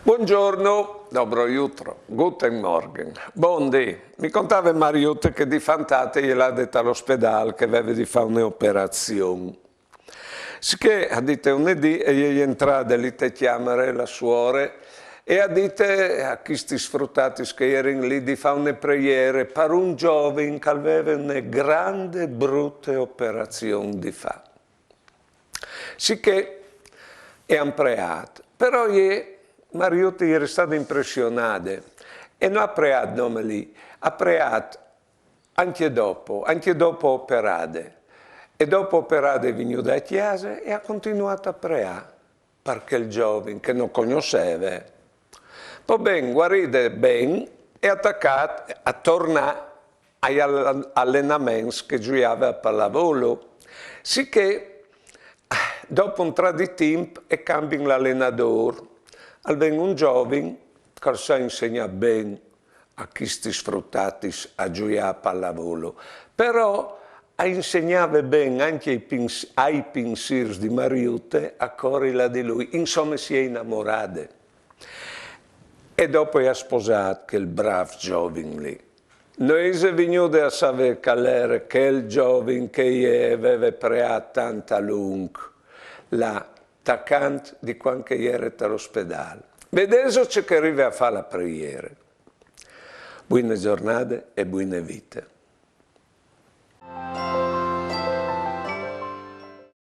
Buongiorno, dobro jutro, guten morgen. Buondì, mi contava Mariutte che di fantate gliel'ha detta all'ospedale che aveva di fare un'operazione. Sicché ha detto lunedì e gli entrate lì te chiamare la suore e ha detto a questi sfruttati che erano lì di fare una preghiera per un giovane che aveva una grande brutte operazione di fare. Sicché è pregato, però Mariutte era stata impressionata e non ha pregato nome lì, ha pregato anche dopo operate. E dopo operate è venuto da chiesa e ha continuato a pregare, perché il giovane che non conosceva, poi ben guarito ben e attaccato a tornare agli allenamenti che giocava a pallavolo, sicché dopo un tratto di tempo e cambia l'allenatore. Almeno un giovane che sa insegnare bene a questi sfruttati a giocare a pallavolo, però insegnava bene anche ai pensieri di Mariutte a correre di lui, insomma si è innamorata. E dopo è sposato quel bravo giovane lì. Noi siamo venuti a sapere qual era quel giovane che aveva pregato tanto a lungo, l'attaccante di quando era all'ospedale. Vedete ciò che arriva a fare la preghiera. Buone giornate e buone vite.